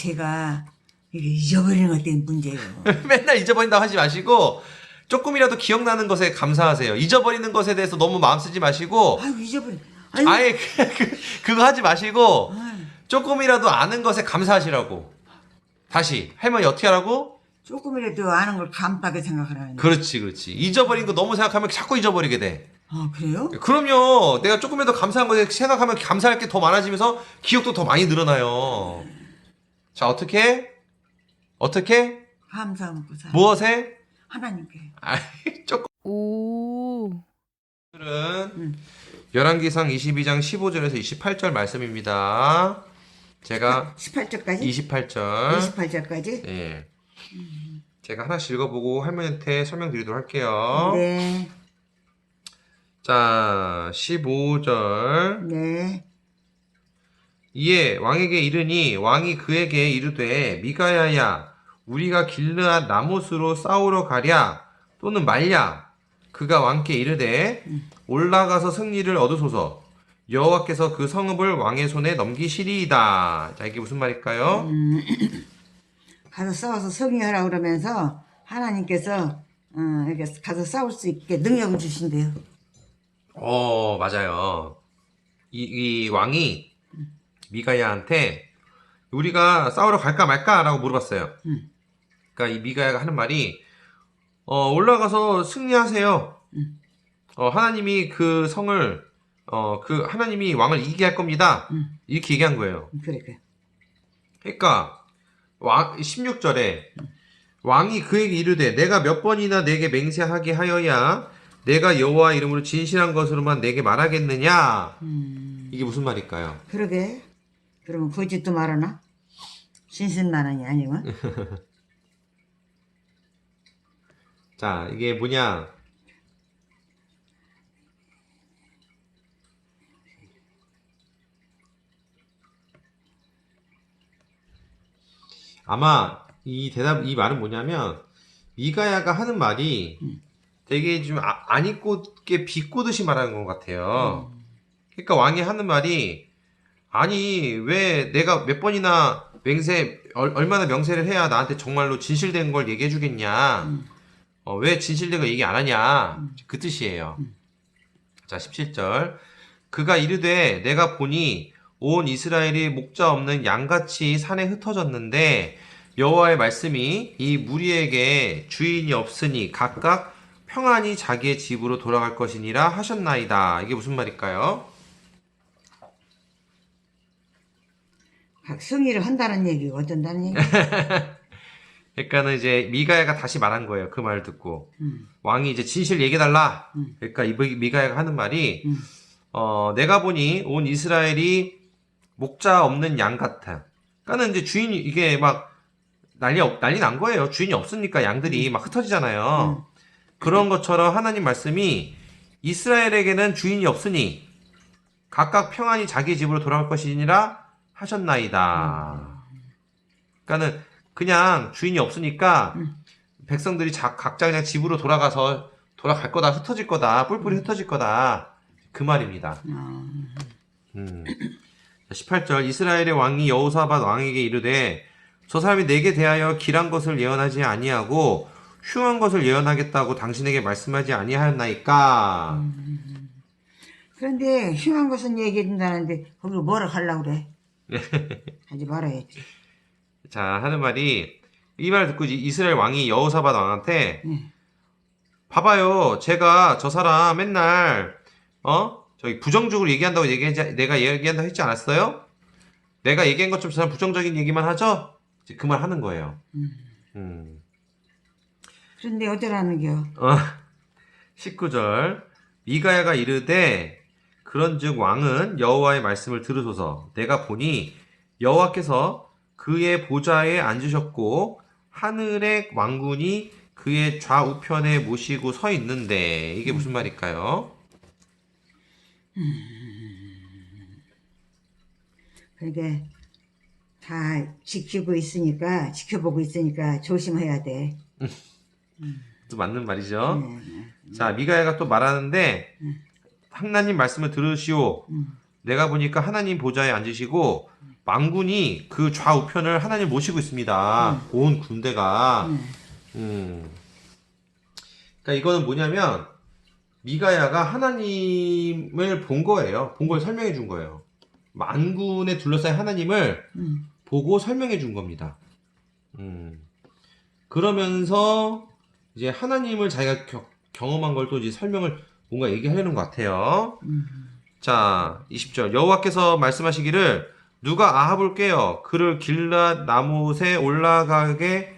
제가 이게 잊어버리는 것 때문에 문제예요. 맨날 잊어버린다고 하지 마시고 조금이라도 기억나는 것에 감사하세요. 잊어버리는 것에 대해서 너무 마음 쓰지 마시고 아유 잊어버려. 아유, 아예 그거 하지 마시고 아유, 조금이라도 아는 것에 감사하시라고. 다시 할머니 어떻게 하라고? 조금이라도 아는 걸 감사하게 생각하라는. 그렇지. 잊어버린 거 너무 생각하면 자꾸 잊어버리게 돼. 아 그래요? 그럼요. 내가 조금이라도 감사한 거에 생각하면 감사할 게 더 많아지면서 기억도 더 많이 늘어나요. 자, 어떻게? 감사하고 살. 무엇에? 하나님께. 아이, 조금. 오. 오늘은 열왕기상 22장 15절에서 28절 말씀입니다. 제가 18절까지? 28절. 28절까지? 예. 제가 하나씩 읽어보고 할머니한테 설명드리도록 할게요. 네. 자, 15절. 네. 이에 왕에게 이르니 왕이 그에게 이르되 미가야야 우리가 길르앗 나못으로 싸우러 가랴 또는 말랴. 그가 왕께 이르되 올라가서 승리를 얻으소서. 여호와께서 그 성읍을 왕의 손에 넘기시리이다. 자, 이게 무슨 말일까요? 가서 싸워서 승리하라 그러면서 하나님께서 이렇게 가서 싸울 수 있게 능력을 주신대요. 맞아요. 이 왕이 미가야한테 우리가 싸우러 갈까 말까라고 물어봤어요. 그러니까 이 미가야가 하는 말이 올라가서 승리하세요. 하나님이 그 성을 하나님이 왕을 이기게 할 겁니다. 이렇게 얘기한 거예요. 그래. 그러니까 16절에 왕이 그에게 이르되 내가 몇 번이나 내게 맹세하게 하여야 내가 여호와 이름으로 진실한 것으로만 내게 말하겠느냐. 이게 무슨 말일까요? 그러게. 그러면 거짓도 말하나? 신신만한이 아니면? 자, 이게 뭐냐? 아마 이 말은 뭐냐면 미가야가 하는 말이 되게 좀 안 입고게 비꼬듯이 말하는 것 같아요. 그러니까 왕이 하는 말이 아니 왜 내가 몇 번이나 얼마나 명세를 해야 나한테 정말로 진실된 걸 얘기해 주겠냐. 왜 진실된 거 얘기 안 하냐. 그 뜻이에요. 자, 17절. 그가 이르되 내가 보니 온 이스라엘이 목자 없는 양같이 산에 흩어졌는데 여호와의 말씀이 이 무리에게 주인이 없으니 각각 평안히 자기의 집으로 돌아갈 것이니라 하셨나이다. 이게 무슨 말일까요? 각 승리를 한다는 얘기고 어쩐다는 얘기? 그러니까는 이제 미가야가 다시 말한 거예요. 그 말 듣고 왕이 이제 진실 얘기해달라. 그러니까 이 미가야가 하는 말이 내가 보니 온 이스라엘이 목자 없는 양 같아. 그러니까는 이제 주인이 이게 막 난리 난 거예요. 주인이 없으니까 양들이 막 흩어지잖아요. 그런 것처럼 하나님 말씀이 이스라엘에게는 주인이 없으니 각각 평안히 자기 집으로 돌아갈 것이니라 하셨나이다. 그러니까는 그냥 주인이 없으니까 백성들이 각자 그냥 집으로 돌아갈 거다, 흩어질 거다, 뿔뿔이 흩어질 거다. 그 말입니다. 18절 이스라엘의 왕이 여호사밧 왕에게 이르되 저 사람이 내게 대하여 길한 것을 예언하지 아니하고 흉한 것을 예언하겠다고 당신에게 말씀하지 아니하였나이까. 그런데 흉한 것은 얘기해준다는데 거기로 뭐라 하려고 그래? 하지 말아야지. 자, 하는 말이 이 말 듣고 이스라엘 왕이 여호사밧 왕한테 봐봐요. 제가 저 사람 맨날 저기 부정적으로 얘기한다고 내가 얘기한다고 했지 않았어요? 내가 얘기한 것처럼 저 사람 부정적인 얘기만 하죠? 그 말 하는 거예요. 그런데 어쩌라는겨? 19절 미가야가 이르되 그런즉 왕은 여호와의 말씀을 들으소서. 내가 보니 여호와께서 그의 보좌에 앉으셨고 하늘의 왕군이 그의 좌우편에 모시고 서 있는데 이게 무슨 말일까요? 그러니까 다 지켜보고 있으니까 조심해야 돼. 또 맞는 말이죠. 자, 미가야가 또 말하는데 하나님 말씀을 들으시오. 내가 보니까 하나님 보좌에 앉으시고 망군이 그 좌우편을 하나님 모시고 있습니다. 온 군대가. 그러니까 이거는 뭐냐면 미가야가 하나님을 본 거예요. 본 걸 설명해 준 거예요. 만군에 둘러싸인 하나님을 보고 설명해 준 겁니다. 그러면서 이제 하나님을 자기가 경험한 걸 또 이제 설명을 뭔가 얘기하려는 것 같아요. 자, 20절. 여호와께서 말씀하시기를 누가 아합을 깨어 그를 길랏 나못에 올라가게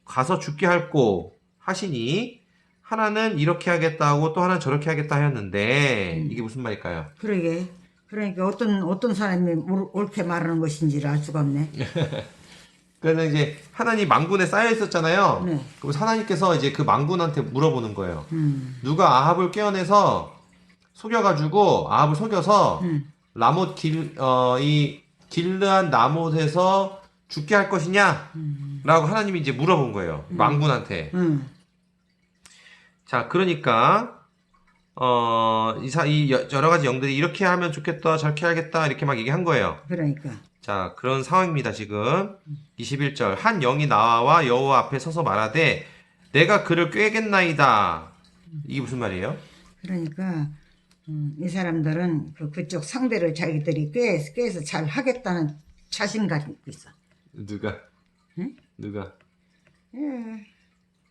가서 죽게 할꼬 하시니 하나는 이렇게 하겠다 하고 또 하나는 저렇게 하겠다 하였는데 이게 무슨 말일까요? 그러게. 그러니까 어떤 사람이 옳게 말하는 것인지를 알 수가 없네. 그러니까 이제 하나님 망군에 쌓여 있었잖아요. 네. 그래서 하나님께서 이제 그 망군한테 물어보는 거예요. 누가 아합을 깨어내서 속여가지고 아합을 속여서 라못 이 길르한 나못에서 죽게 할 것이냐? 라고 하나님이 이제 물어본 거예요. 망군한테. 자, 그러니까 이 여러 가지 영들이 이렇게 하면 좋겠다, 저렇게 하겠다 이렇게 막 얘기한 거예요. 그러니까. 자, 그런 상황입니다, 지금. 21절. 한 영이 나와 여호와 앞에 서서 말하되 내가 그를 꿰겠나이다. 이게 무슨 말이에요? 그러니까 이 사람들은 그쪽 상대를 자기들이 꾀해서 잘 하겠다는 자신감이 있어. 누가? 응? 누가? 예.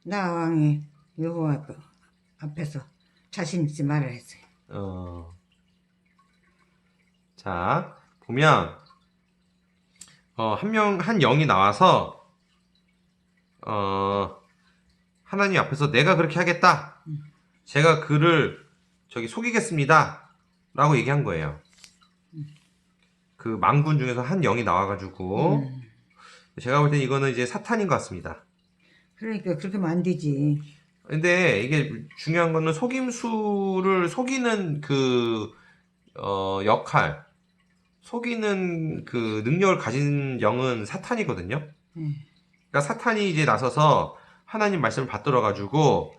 나 왕이 여호와 앞에서 자신 있지 말을 했어요. 자, 보면 한 영이 나와서 하나님 앞에서 내가 그렇게 하겠다. 제가 그를 속이겠습니다. 라고 얘기한 거예요. 그 망군 중에서 한 영이 나와가지고 제가 볼 땐 이거는 이제 사탄인 것 같습니다. 그러니까 그렇게 하면 안 되지. 근데 이게 중요한 거는 속임수를 속이는 그 역할, 속이는 그 능력을 가진 영은 사탄이거든요. 그러니까 사탄이 이제 나서서 하나님 말씀을 받들어가지고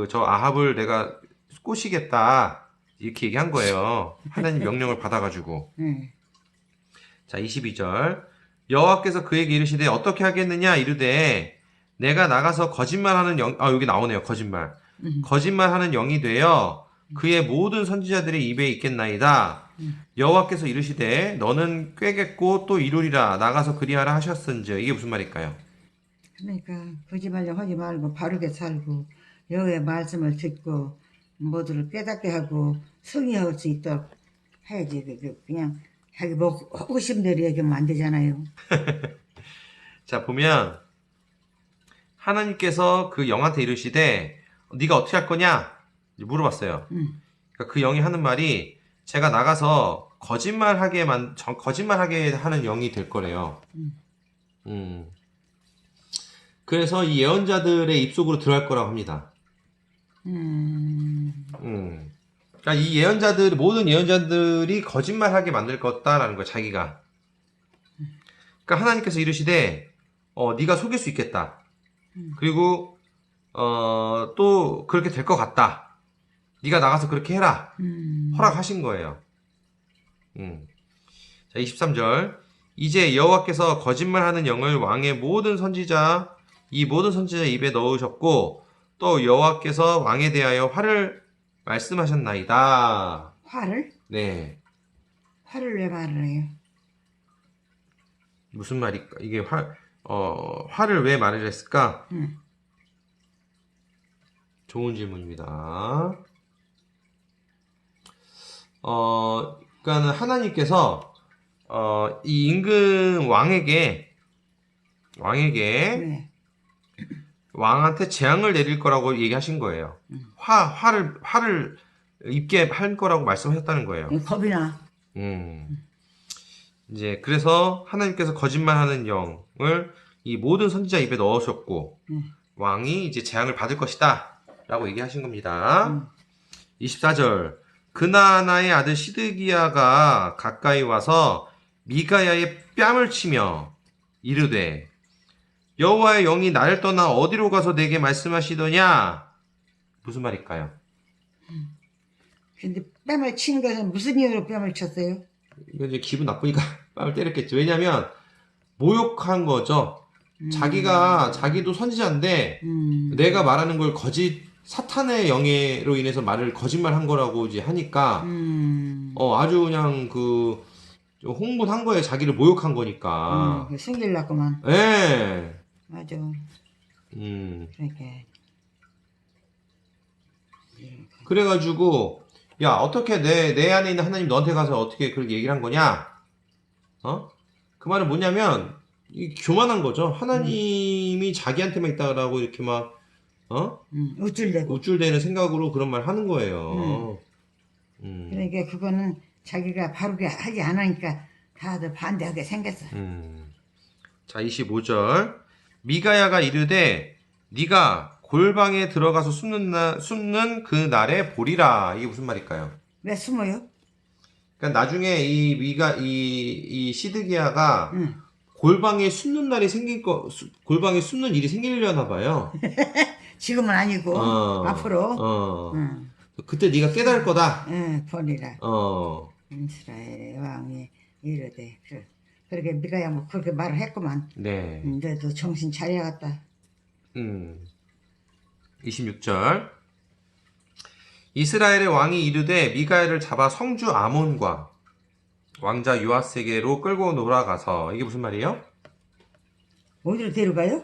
저 아합을 내가 꼬시겠다 이렇게 얘기한 거예요. 하나님 명령을 받아가지고. 자, 22절. 여호와께서 그에게 이르시되 어떻게 하겠느냐 이르되 내가 나가서 거짓말하는 영, 여기 나오네요. 거짓말. 거짓말하는 영이 되어 그의 모든 선지자들의 입에 있겠나이다. 여호와께서 이르시되 너는 꿰겠고 또 이루리라. 나가서 그리하라 하셨은즉. 이게 무슨 말일까요? 그러니까 거짓말 하지 말고 바르게 살고 여호와의 말씀을 듣고 모두를 깨닫게 하고 승리할 수 있도록 해야지. 그냥 자기 호심대로 얘기하면 안 되잖아요. 자, 보면 하나님께서 그 영한테 이르시되 네가 어떻게 할 거냐 물어봤어요. 그러니까 그 영이 하는 말이 제가 나가서 거짓말하게 하는 영이 될 거래요. 그래서 이 예언자들의 입속으로 들어갈 거라고 합니다. 그러니까 이 모든 예언자들이 거짓말하게 만들 거다라는 거예요. 자기가. 그러니까 하나님께서 이르시되 네가 속일 수 있겠다. 그리고 또 그렇게 될 것 같다. 네가 나가서 그렇게 해라. 허락하신 거예요. 자, 23절. 이제 여호와께서 거짓말하는 영을 왕의 모든 선지자 입에 넣으셨고 또 여호와께서 왕에 대하여 화를 말씀하셨나이다. 화를? 네. 화를 왜 말을 해요? 무슨 말일까? 이게 화를 왜 말을 했을까? 좋은 질문입니다. 그러니까는 하나님께서 이 임금 왕에게 네. 왕한테 재앙을 내릴 거라고 얘기하신 거예요. 화를 입게 할 거라고 말씀하셨다는 거예요. 겁이 나. 이제 그래서 하나님께서 거짓말하는 영을 이 모든 선지자 입에 넣으셨고 왕이 이제 재앙을 받을 것이다 라고 얘기하신 겁니다. 24절. 그나나의 아들 시드기야가 가까이 와서 미가야의 뺨을 치며 이르되 여호와의 영이 나를 떠나 어디로 가서 내게 말씀하시더냐? 무슨 말일까요? 근데 뺨을 친 것은 무슨 이유로 뺨을 쳤어요? 이거 이제 기분 나쁘니까 뺨을 때렸겠지. 왜냐면 모욕한 거죠. 자기도 선지자인데 내가 말하는 걸 사탄의 영예로 인해서 말을 거짓말한 거라고 이제 하니까 아주 그냥 좀 흥분한 거예요. 자기를 모욕한 거니까. 숨길라고만. 예. 맞아. 그러니까. 그래가지고 야 어떻게 내 안에 있는 하나님 너한테 가서 어떻게 그렇게 얘기를 한 거냐? 그 말은 뭐냐면 이 교만한 거죠. 하나님이 자기한테만 있다라고 이렇게 막 우쭐대는 생각으로 그런 말 하는 거예요. 그러니까 그거는 자기가 바르게 하지 않으니까 다들 반대하게 생겼어. 자 25절 미가야가 이르되 네가 골방에 들어가서 숨는 그 날에 보리라. 이게 무슨 말일까요? 왜 숨어요? 그러니까 나중에 이 시드기야가 골방에 숨는 골방에 숨는 일이 생기려나 봐요. 지금은 아니고 앞으로. 그때 네가 깨달을 거다. 보리라. 이스라엘의 왕이 이르되 그렇게 미가야 뭐 그렇게 말을 했구만. 네. 너도 정신 차려야겠다. 26절 이스라엘의 왕이 이르되 미가야를 잡아 성주 아몬과 왕자 요아스에게로 끌고 놀아가서. 이게 무슨 말이에요? 어디로 데려가요?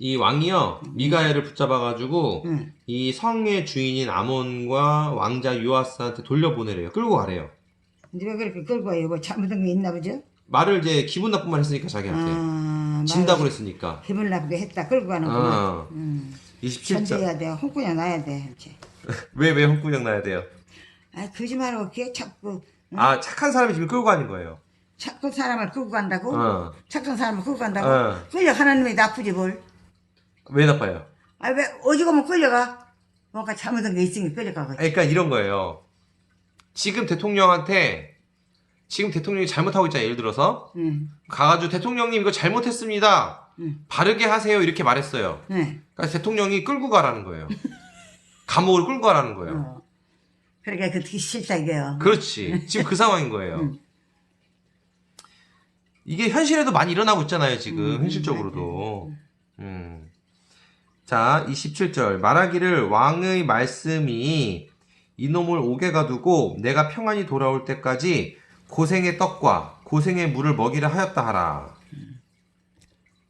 이 왕이요 미가야를 붙잡아가지고 이 성의 주인인 아몬과 왕자 요아스한테 돌려보내래요. 끌고 가래요. 근데 왜 그렇게 끌고 가요? 뭐 잘못한 게 있나 보죠? 말을 이제 기분 나쁜 말 했으니까 자기한테 진다고 그랬으니까 기분 나쁘게 했다 끌고 가는구만. 27절 천재야 돼. 홍구냥 나야 돼. 왜 홍군형 나야 돼요? 거짓말하고 걔 자꾸 착한 사람이 지금 끌고 가는 거예요. 착한 사람을 끌고 간다고? 착한 사람을 끌고 간다고? 끌려가는 놈이 나쁘지 뭘. 왜 나빠요? 왜 어지간하면 끌려가? 뭔가 잘못한 게 있으니 끌려가고. 그러니까 이런 거예요. 지금 대통령이 잘못하고 있잖아요. 예를 들어서 가가지고 대통령님 이거 잘못했습니다. 바르게 하세요. 이렇게 말했어요. 그러니까 대통령이 끌고 가라는 거예요. 감옥을 끌고 가라는 거예요. 그러니까 그 듣기 싫다 이게요. 그렇지. 지금 그 상황인 거예요. 이게 현실에도 많이 일어나고 있잖아요. 지금 현실적으로도. 자 27절 말하기를 왕의 말씀이 이놈을 옥에 가두고 내가 평안히 돌아올 때까지 고생의 떡과 고생의 물을 먹이라 하였다 하라.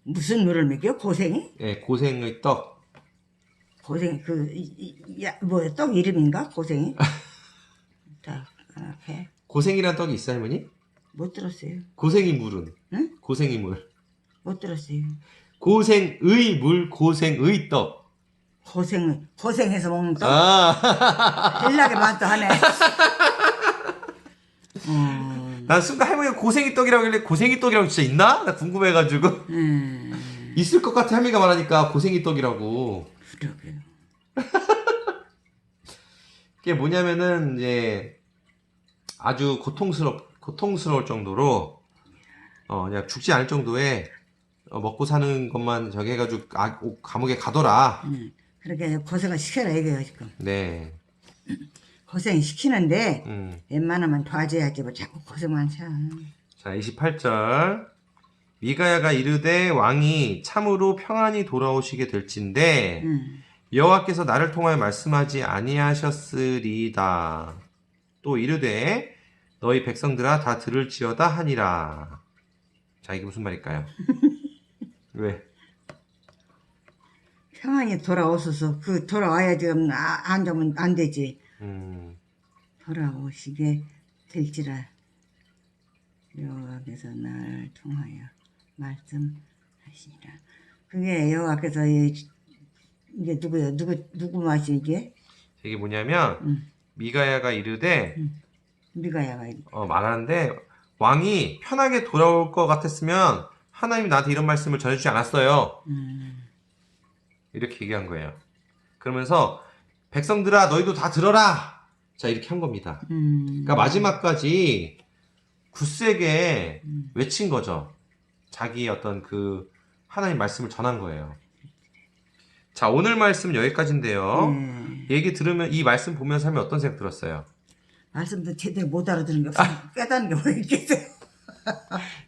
무슨 물을 먹여? 고생이? 네, 고생의 떡. 고생이 뭐야 떡 이름인가? 고생이? 자, 해. 고생이란 떡이 있어요, 할머니? 못 들었어요. 고생이 물은? 응? 고생이 물. 못 들었어요. 고생의 물, 고생의 떡. 고생해서 먹는 떡? 일나게 맛도 하네. 난 순간 할머니가 고생이 떡이라고 하길래 고생이 떡이라고 진짜 있나? 나 궁금해가지고. 있을 것 같아, 할머니가 말하니까 고생이 떡이라고. 그러게요. 그게 뭐냐면은, 이제, 아주 고통스러울 정도로, 그냥 죽지 않을 정도의, 먹고 사는 것만 저기 해가지고, 감옥에 가둬라. 그렇게 고생을 시켜라, 이거요, 지금. 네. 고생 시키는데, 웬만하면 도와줘야지, 뭐 자꾸 고생만 쳐. 자, 28절. 미가야가 이르되 왕이 참으로 평안히 돌아오시게 될진데, 여호와께서 나를 통하여 말씀하지 아니하셨으리이다. 또 이르되 너희 백성들아 다 들을지어다 하니라. 자, 이게 무슨 말일까요? 왜? 평안히 돌아오소서. 돌아와야 지금 안 되면 안 되지. 돌아오시게 될지라. 여호와께서 나를 통하여 말씀하시니라. 그게 여호와께서 이게 누구예요? 누구 맛이 이게? 이게 뭐냐면 미가야가 이르되 미가야가 말하는데 왕이 편하게 돌아올 것 같았으면 하나님이 나한테 이런 말씀을 전해주지 않았어요. 이렇게 얘기한 거예요. 그러면서 백성들아 너희도 다 들어라. 자 이렇게 한 겁니다. 그러니까 마지막까지 굳세게 외친 거죠. 자기의 어떤 그 하나님 말씀을 전한 거예요. 자 오늘 말씀 여기까지인데요. 얘기 들으면 이 말씀 보면서 하면 어떤 생각 들었어요? 말씀도 제대로 못 알아듣는 게 없어. 깨닫는 게 뭐 있겠어요.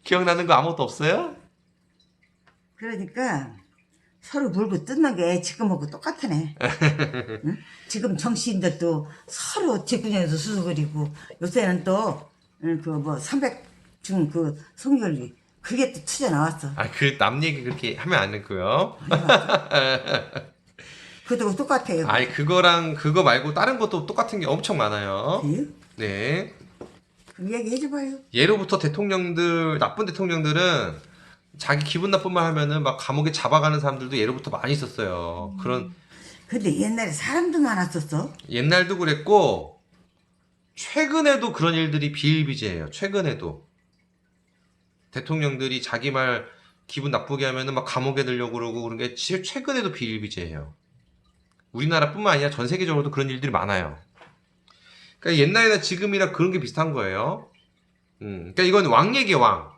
기억나는 거 아무것도 없어요? 그러니까 서로 물고 뜯는 게 지금하고 똑같으네. 응? 지금 정치인들도 서로 제군에서 수수거리고 요새는 또 그 뭐 300중 그 성결리 그게 또 투자 나왔어. 그 남 얘기 그렇게 하면 안 되고요. 그것도 똑같아요. 그거랑 그거 말고 다른 것도 똑같은 게 엄청 많아요. 그래요? 네. 그럼 얘기해줘봐요. 예로부터 대통령들, 나쁜 대통령들은 자기 기분 나쁜 말 하면은 막 감옥에 잡아가는 사람들도 예로부터 많이 있었어요. 그런 근데 옛날에 사람도 많았었어. 옛날도 그랬고 최근에도 그런 일들이 비일비재해요. 최근에도 대통령들이 자기 말 기분 나쁘게 하면은 막 감옥에 들려고 그러고 그런 게 최근에도 비일비재해요. 우리나라뿐만 아니라 전 세계적으로도 그런 일들이 많아요. 그러니까 옛날이나 지금이나 그런 게 비슷한 거예요. 그러니까 이건 왕 얘기예요, 왕.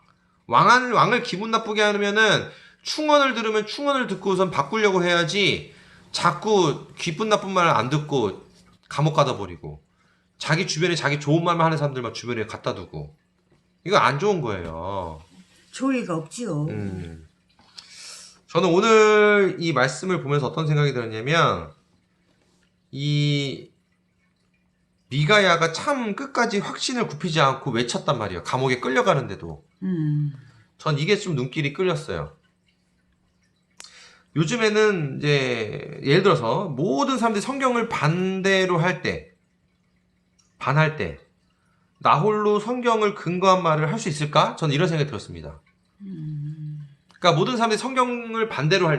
왕을 기분 나쁘게 하면은 충언을 들으면 충언을 듣고선 바꾸려고 해야지 자꾸 기분 나쁜 말 안 듣고 감옥 가다 버리고 자기 주변에 자기 좋은 말만 하는 사람들만 주변에 갖다 두고 이거 안 좋은 거예요. 좋을 리가 없지요. 저는 오늘 이 말씀을 보면서 어떤 생각이 들었냐면 이 미가야가 참 끝까지 확신을 굽히지 않고 외쳤단 말이에요. 감옥에 끌려가는데도. 전 이게 좀 눈길이 끌렸어요. 요즘에는 이제 예를 들어서 모든 사람들이 성경을 반대로 반할 때 나 홀로 성경을 근거한 말을 할 수 있을까? 저는 이런 생각이 들었습니다. 그러니까 모든 사람들이 성경을 반대로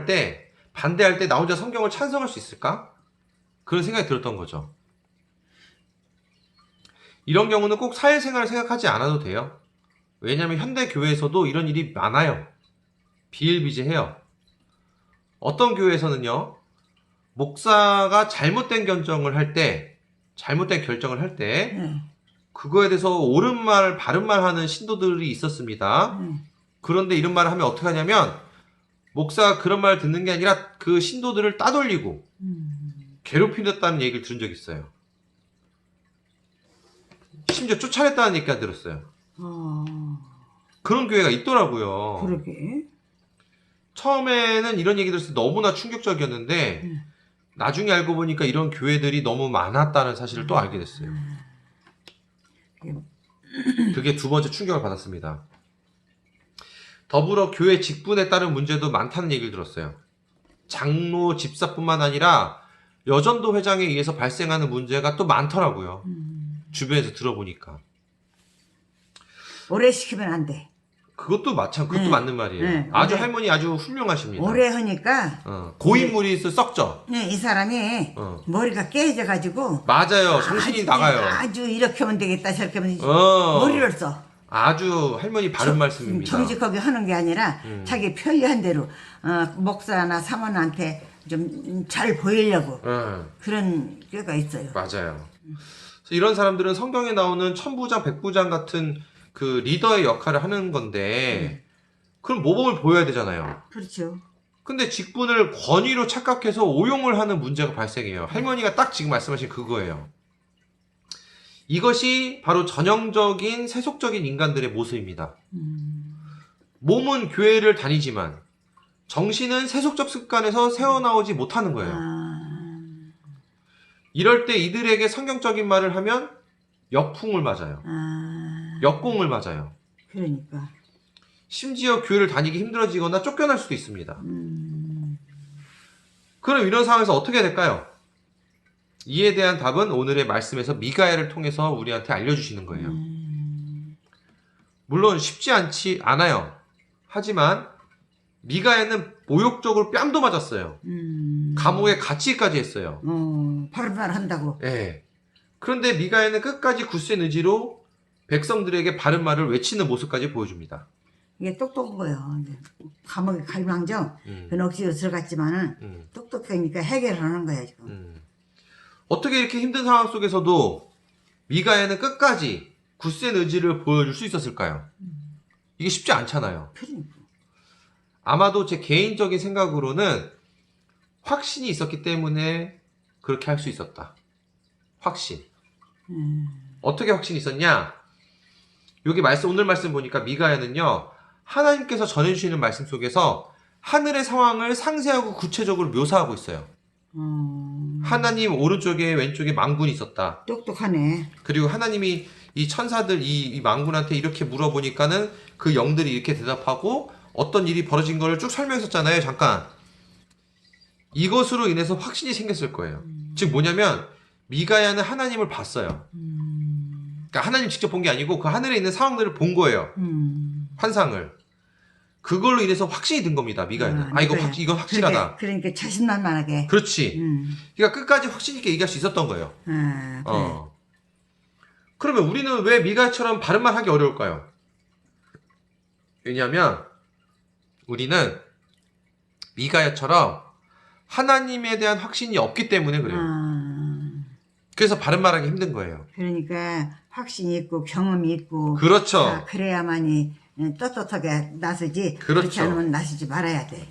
반대할 때 나 혼자 성경을 찬성할 수 있을까? 그런 생각이 들었던 거죠. 이런 경우는 꼭 사회생활을 생각하지 않아도 돼요. 왜냐하면 현대 교회에서도 이런 일이 많아요. 비일비재해요. 어떤 교회에서는요, 목사가 잘못된 결정을 할 때, 네. 그거에 대해서 옳은 말, 바른 말 하는 신도들이 있었습니다. 그런데 이런 말을 하면 어떻게 하냐면, 목사가 그런 말을 듣는 게 아니라 그 신도들을 따돌리고, 괴롭히렸다는 얘기를 들은 적이 있어요. 심지어 쫓아냈다는 얘기까지 들었어요. 그런 교회가 있더라고요. 그러게. 처음에는 이런 얘기 들었을 때 너무나 충격적이었는데 나중에 알고 보니까 이런 교회들이 너무 많았다는 사실을 또 알게 됐어요. 그게 두 번째 충격을 받았습니다. 더불어 교회 직분에 따른 문제도 많다는 얘기를 들었어요. 장로, 집사뿐만 아니라 여전도 회장에 의해서 발생하는 문제가 또 많더라고요. 주변에서 들어보니까. 오래 시키면 안 돼. 그것도 맞는 말이에요. 아주 할머니 아주 훌륭하십니다. 오래 하니까 고인물이 썩죠. 네, 이 사람이 머리가 깨져가지고 맞아요. 정신이 나가요. 아주 이렇게 하면 되겠다 저렇게 하면 머리를 써. 아주 할머니 바른 말씀입니다. 정직하게 하는 게 아니라 자기 편리한 대로 목사나 사모한테 좀 잘 보이려고 그런 꾀가 있어요. 맞아요. 그래서 이런 사람들은 성경에 나오는 천부장, 백부장 같은 그 리더의 역할을 하는 건데 그럼 모범을 보여야 되잖아요. 그렇죠. 근데 직분을 권위로 착각해서 오용을 하는 문제가 발생해요. 할머니가 딱 지금 말씀하신 그거예요. 이것이 바로 전형적인 세속적인 인간들의 모습입니다. 몸은 교회를 다니지만 정신은 세속적 습관에서 새어나오지 못하는 거예요. 이럴 때 이들에게 성경적인 말을 하면 역풍을 맞아요. 역공을 맞아요. 그러니까. 심지어 교회를 다니기 힘들어지거나 쫓겨날 수도 있습니다. 그럼 이런 상황에서 어떻게 해야 될까요? 이에 대한 답은 오늘의 말씀에서 미가야를 통해서 우리한테 알려주시는 거예요. 물론 쉽지 않아요. 하지만 미가야는 모욕적으로 뺨도 맞았어요. 감옥에 갇히기까지 했어요. 바른 말 한다고. 네. 그런데 미가야는 끝까지 굳센 의지로 백성들에게 바른 말을 외치는 모습까지 보여줍니다. 이게 똑똑한 거예요. 감옥에 갈망정, 그 억지로 들어갔지만은 똑똑하니까 해결하는 거야 지금. 어떻게 이렇게 힘든 상황 속에서도 미가야는 끝까지 굳센 의지를 보여줄 수 있었을까요? 이게 쉽지 않잖아요. 그러니까. 아마도 제 개인적인 생각으로는 확신이 있었기 때문에 그렇게 할 수 있었다. 확신. 어떻게 확신이 있었냐? 여기 말씀, 오늘 말씀 보니까 미가야는요, 하나님께서 전해주시는 말씀 속에서 하늘의 상황을 상세하고 구체적으로 묘사하고 있어요. 하나님 오른쪽에 왼쪽에 망군이 있었다. 똑똑하네. 그리고 하나님이 이 천사들, 이 망군한테 이렇게 물어보니까는 그 영들이 이렇게 대답하고 어떤 일이 벌어진 걸 쭉 설명했었잖아요. 잠깐. 이것으로 인해서 확신이 생겼을 거예요. 즉 뭐냐면 미가야는 하나님을 봤어요. 그러니까 하나님 직접 본 게 아니고 그 하늘에 있는 상황들을 본 거예요. 환상을. 그걸로 인해서 확신이 든 겁니다. 미가야는. 이건 확실하다. 그러니까 자신만만하게. 그렇지. 그러니까 끝까지 확신 있게 얘기할 수 있었던 거예요. 그래. 그러면 우리는 왜 미가야처럼 바른 말 하기 어려울까요? 왜냐하면 우리는 미가야처럼 하나님에 대한 확신이 없기 때문에 그래요. 그래서 바른 말하기 힘든 거예요. 그러니까 확신이 있고 경험이 있고. 그렇죠. 그래야만이 떳떳하게 나서지. 그렇죠. 그렇지 않으면 나서지 말아야 돼.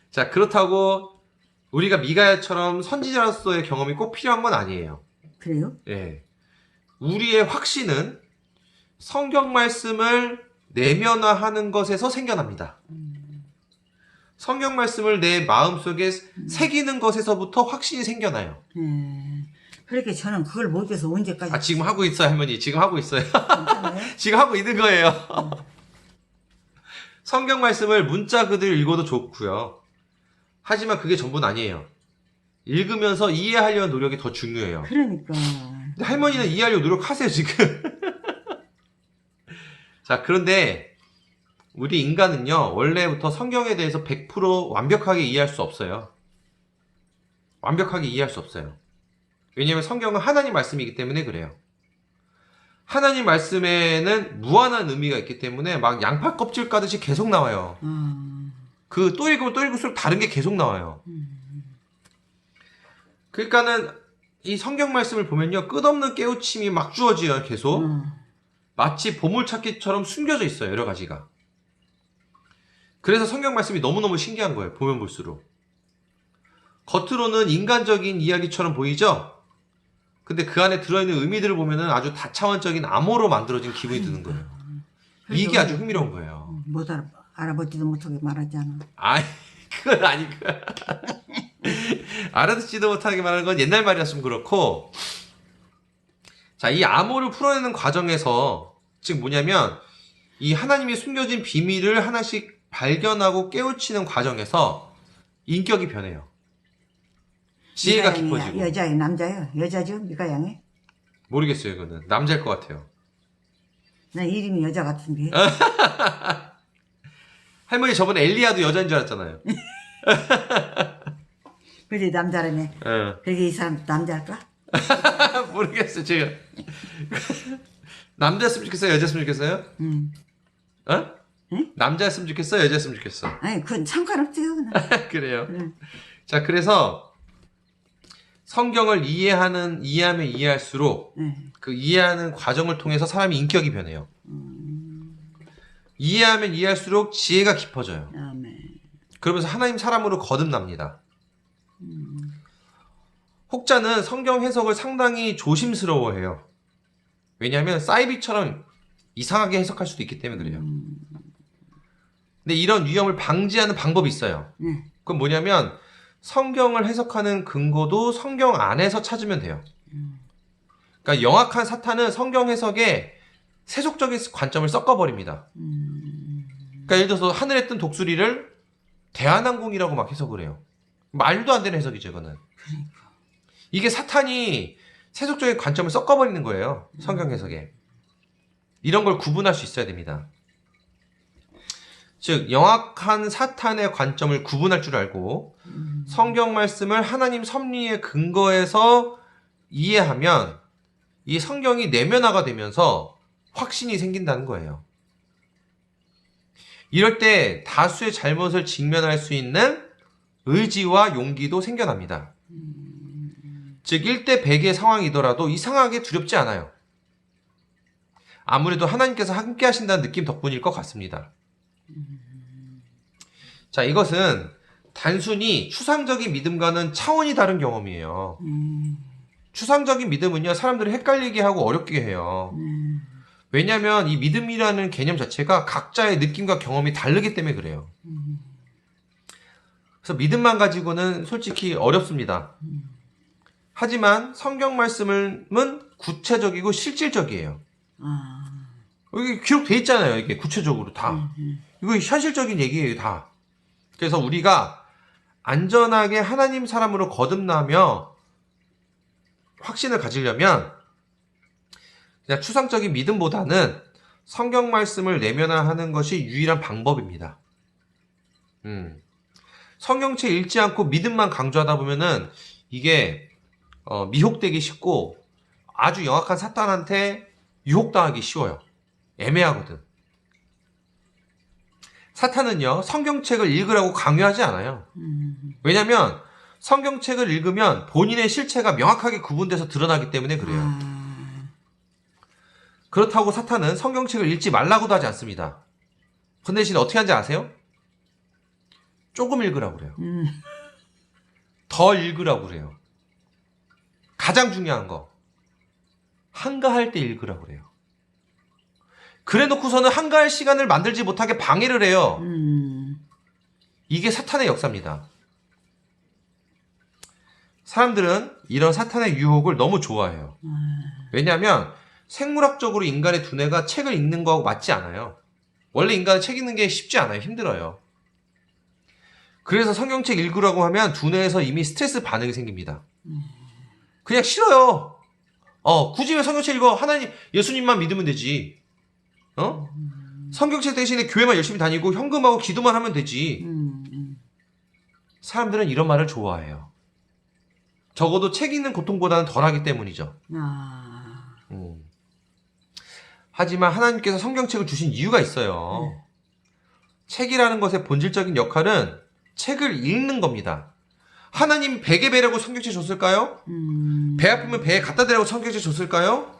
자, 그렇다고 우리가 미가야처럼 선지자로서의 경험이 꼭 필요한 건 아니에요. 그래요? 예. 우리의 확신은 성경 말씀을 내면화하는 것에서 생겨납니다. 성경 말씀을 내 마음속에 새기는 것에서부터 확신이 생겨나요. 그렇게 저는 그걸 못해서 언제까지. 지금 하고 있어요, 할머니. 지금 하고 있어요. 괜찮아요? 지금 하고 있는 거예요. 성경 말씀을 문자 그대로 읽어도 좋고요. 하지만 그게 전부는 아니에요. 읽으면서 이해하려는 노력이 더 중요해요. 그러니까. 근데 할머니는 이해하려고 노력하세요, 지금. 자, 그런데 우리 인간은요, 원래부터 성경에 대해서 100% 완벽하게 이해할 수 없어요. 완벽하게 이해할 수 없어요. 왜냐하면 성경은 하나님 말씀이기 때문에 그래요. 하나님 말씀에는 무한한 의미가 있기 때문에 막 양파 껍질 까듯이 계속 나와요. 그 또 읽으면 또 읽을수록 다른 게 계속 나와요. 그러니까는 이 성경 말씀을 보면요, 끝없는 깨우침이 막 주어져요, 계속. 마치 보물찾기처럼 숨겨져 있어요, 여러 가지가. 그래서 성경 말씀이 너무너무 신기한 거예요, 보면 볼수록. 겉으로는 인간적인 이야기처럼 보이죠? 근데 그 안에 들어있는 의미들을 보면은 아주 다차원적인 암호로 만들어진 기분이 드는 거예요. 이게 아주 흥미로운 거예요. 못 알아보지도 못하게 말하잖아. 그건 아니고. 알아듣지도 못하게 말하는 건 옛날 말이었으면 그렇고, 자, 이 암호를 풀어내는 과정에서, 즉 뭐냐면, 이 하나님이 숨겨진 비밀을 하나씩 발견하고 깨우치는 과정에서 인격이 변해요. 지혜가 깊어지고. 여자예요, 남자예요? 여자죠? 미가양이? 모르겠어요, 이거는. 남자일 것 같아요. 난 이름이 여자 같은데. 할머니 저번에 엘리야도 여자인 줄 알았잖아요. 그래, 남자라며. 그게 이 사람 남자일까? 모르겠어요, 제가. 남자였으면 좋겠어요? 여자였으면 좋겠어요? 응? 남자였으면 좋겠어? 여자였으면 좋겠어? 아니, 그건 상관없어요. 그래요. 자, 그래서 성경을 이해하면 이해할수록 그 이해하는 과정을 통해서 사람이 인격이 변해요. 이해하면 이해할수록 지혜가 깊어져요. 아멘. 그러면서 하나님 사람으로 거듭납니다. 혹자는 성경 해석을 상당히 조심스러워해요. 왜냐하면 사이비처럼 이상하게 해석할 수도 있기 때문에 그래요. 근데 이런 위험을 방지하는 방법이 있어요. 그건 뭐냐면 성경을 해석하는 근거도 성경 안에서 찾으면 돼요. 그러니까 영악한 사탄은 성경 해석에 세속적인 관점을 섞어버립니다. 그러니까 예를 들어서 하늘에 뜬 독수리를 대한항공이라고 막 해석을 해요. 말도 안 되는 해석이죠, 이거는. 이게 사탄이 세속적인 관점을 섞어버리는 거예요, 성경 해석에. 이런 걸 구분할 수 있어야 됩니다. 즉, 영악한 사탄의 관점을 구분할 줄 알고 성경 말씀을 하나님 섭리의 근거에서 이해하면 이 성경이 내면화가 되면서 확신이 생긴다는 거예요. 이럴 때 다수의 잘못을 직면할 수 있는 의지와 용기도 생겨납니다. 즉 1대 100의 상황이더라도 이상하게 두렵지 않아요. 아무래도 하나님께서 함께 하신다는 느낌 덕분일 것 같습니다. 자, 이것은 단순히 추상적인 믿음과는 차원이 다른 경험이에요. 추상적인 믿음은요, 사람들을 헷갈리게 하고 어렵게 해요. 왜냐면 이 믿음이라는 개념 자체가 각자의 느낌과 경험이 다르기 때문에 그래요. 그래서 믿음만 가지고는 솔직히 어렵습니다. 하지만 성경 말씀은 구체적이고 실질적이에요. 여기 기록돼 있잖아요. 이게 구체적으로 다. 이거 현실적인 얘기예요, 다. 그래서 우리가 안전하게 하나님 사람으로 거듭나며 확신을 가지려면 그냥 추상적인 믿음보다는 성경 말씀을 내면화하는 것이 유일한 방법입니다. 성경책 읽지 않고 믿음만 강조하다 보면은 이게 미혹되기 쉽고 아주 영악한 사탄한테 유혹당하기 쉬워요. 애매하거든. 사탄은요, 성경책을 읽으라고 강요하지 않아요. 왜냐면 성경책을 읽으면 본인의 실체가 명확하게 구분돼서 드러나기 때문에 그래요. 그렇다고 사탄은 성경책을 읽지 말라고도 하지 않습니다. 그 대신 어떻게 하는지 아세요? 조금 읽으라고 그래요. 더 읽으라고 그래요. 가장 중요한 거, 한가할 때 읽으라고 그래요. 그래 놓고서는 한가할 시간을 만들지 못하게 방해를 해요. 이게 사탄의 역사입니다. 사람들은 이런 사탄의 유혹을 너무 좋아해요. 왜냐하면 생물학적으로 인간의 두뇌가 책을 읽는 거하고 맞지 않아요. 원래 인간은 책 읽는 게 쉽지 않아요. 힘들어요. 그래서 성경책 읽으라고 하면 두뇌에서 이미 스트레스 반응이 생깁니다. 그냥 싫어요. 굳이 왜 성경책 읽어? 하나님, 예수님만 믿으면 되지. 성경책 대신에 교회만 열심히 다니고 현금하고 기도만 하면 되지. 사람들은 이런 말을 좋아해요. 적어도 책 읽는 고통보다는 덜하기 때문이죠. 하지만 하나님께서 성경책을 주신 이유가 있어요. 책이라는 것의 본질적인 역할은 책을 읽는 겁니다. 하나님 베개 베라고 성경책 줬을까요? 배 아프면 배에 갖다 대라고 성경책 줬을까요?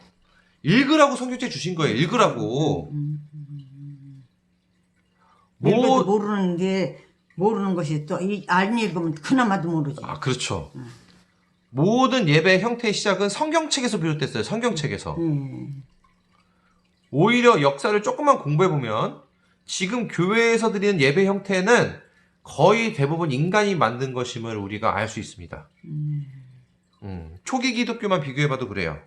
읽으라고 성경책 주신 거예요. 읽으라고. 읽어도 모르는 것이 또 안 읽으면 그나마도 모르지. 그렇죠. 모든 예배의 형태의 시작은 성경책에서 비롯됐어요. 성경책에서. 오히려 역사를 조금만 공부해보면 지금 교회에서 드리는 예배 형태는 거의 대부분 인간이 만든 것임을 우리가 알 수 있습니다. 초기 기독교만 비교해봐도 그래요.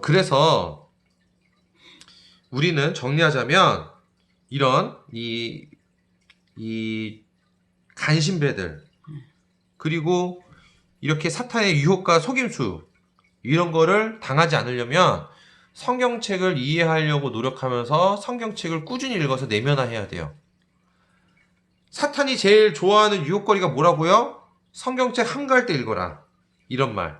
그래서 우리는 정리하자면 이런 이 간신배들 그리고 이렇게 사탄의 유혹과 속임수 이런 거를 당하지 않으려면 성경책을 이해하려고 노력하면서 성경책을 꾸준히 읽어서 내면화해야 돼요. 사탄이 제일 좋아하는 유혹거리가 뭐라고요? 성경책 한가할 때 읽어라. 이런 말.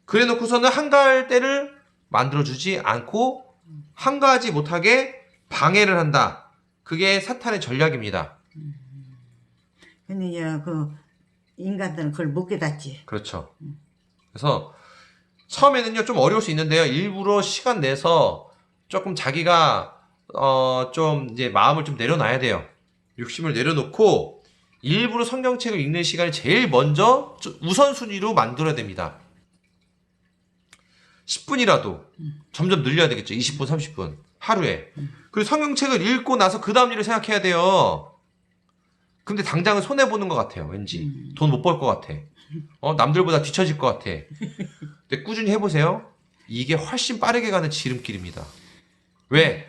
그래 놓고서는 한가할 때를 만들어주지 않고 한가하지 못하게 방해를 한다. 그게 사탄의 전략입니다. 근데 이제 인간들은 그걸 못 깨닫지. 그렇죠. 그래서 처음에는요 좀 어려울 수 있는데요. 일부러 시간 내서 조금 자기가 좀 이제 마음을 좀 내려놔야 돼요. 욕심을 내려놓고 일부러 성경책을 읽는 시간을 제일 먼저 우선순위로 만들어야 됩니다. 10분이라도 점점 늘려야 되겠죠. 20분, 30분 하루에. 그리고 성경책을 읽고 나서 그 다음 일을 생각해야 돼요. 근데 당장은 손해보는 것 같아요. 왠지 돈 못 벌 것 같아. 남들보다 뒤처질 것 같아. 근데 꾸준히 해보세요. 이게 훨씬 빠르게 가는 지름길입니다. 왜?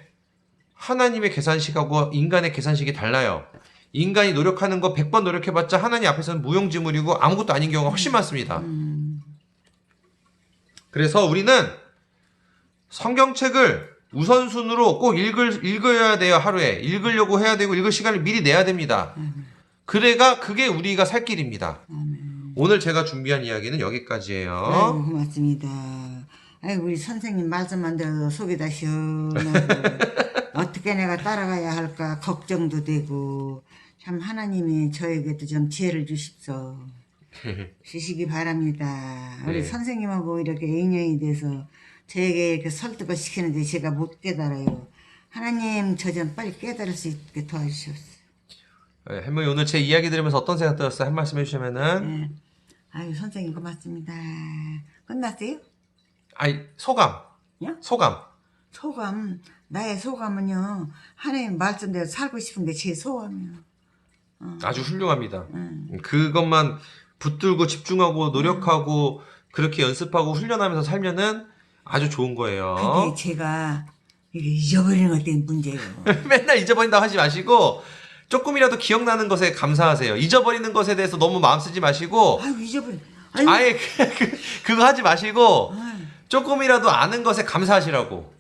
하나님의 계산식하고 인간의 계산식이 달라요. 인간이 노력하는 거 100번 노력해봤자 하나님 앞에서는 무용지물이고 아무것도 아닌 경우가 훨씬 많습니다. 그래서 우리는 성경책을 우선순위로 꼭 읽어야 돼요. 하루에. 읽으려고 해야 되고 읽을 시간을 미리 내야 됩니다. 그게 우리가 살 길입니다. 오늘 제가 준비한 이야기는 여기까지예요. 아이고, 고맙습니다. 아이고, 우리 선생님 말씀만 들어도 속이 다 시원하고 어떻게 내가 따라가야 할까 걱정도 되고 참 하나님이 저에게도 좀 지혜를 주십소. 주시기 바랍니다. 우리 네. 선생님하고 이렇게 인연이 돼서 저에게 이렇게 설득을 시키는데 제가 못 깨달아요. 하나님 저 좀 빨리 깨달을 수 있게 도와주시옵소서. 할머니 오늘 제 이야기 들으면서 어떤 생각 들었어요? 한 말씀 해주시면은. 네. 아유, 선생님 고맙습니다. 끝났어요? 아니, 소감. 야? 소감. 소감, 나의 소감은요, 하나님 말씀대로 살고 싶은데 제 소감이요. 아주 훌륭합니다. 그것만 붙들고 집중하고 노력하고 그렇게 연습하고 훈련하면서 살면은 아주 좋은 거예요. 근데 제가 이게 잊어버리는 것 때문에 문제예요. 맨날 잊어버린다고 하지 마시고 조금이라도 기억나는 것에 감사하세요. 잊어버리는 것에 대해서 너무 마음 쓰지 마시고 아유, 잊어버려. 아유, 아예 그거 하지 마시고 아유, 조금이라도 아는 것에 감사하시라고.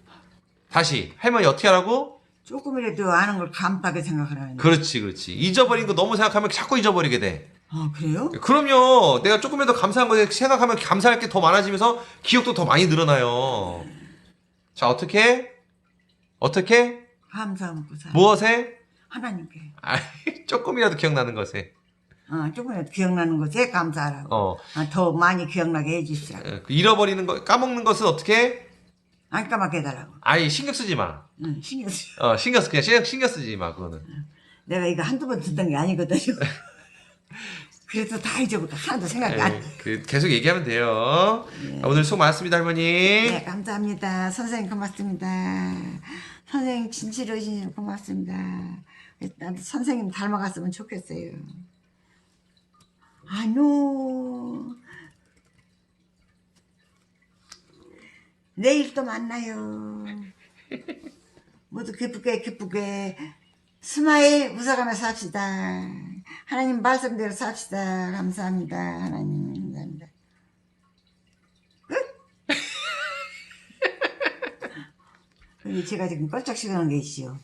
다시 할머니 어떻게 하라고? 조금이라도 아는 걸 감사하게 생각하라는. 그렇지. 잊어버린 거 너무 생각하면 자꾸 잊어버리게 돼. 아, 그래요? 그럼요. 내가 조금이라도 감사한 거에 생각하면 감사할 게 더 많아지면서 기억도 더 많이 늘어나요. 자, 어떻게? 감사하고 살. 무엇에? 하나님께. 아, 조금이라도 기억나는 것에. 조금이라도 기억나는 것에 감사하라고. 더 많이 기억나게 해주시라. 잃어버리는 거, 까먹는 것은 어떻게? 안 까맣게 해달라고. 아예 신경 쓰지 마. 응, 신경 쓰. 그냥 신경 쓰지 마, 그거는. 내가 이거 한두 번 듣던 게 아니거든요. 그래도 다 잊어버려. 하나도 생각이 안 나. 계속 얘기하면 돼요. 오늘 수고 많았습니다, 할머니. 네, 감사합니다. 선생님 고맙습니다. 선생님 진실로 오신 고맙습니다. 나도 선생님 닮아갔으면 좋겠어요. 아노. 내일 또 만나요. 모두 기쁘게 스마일 웃어가며 삽시다. 하나님 말씀대로 삽시다. 감사합니다. 하나님 감사합니다. 끝? 근데 제가 지금 껄쩍 시간한 게 있지요.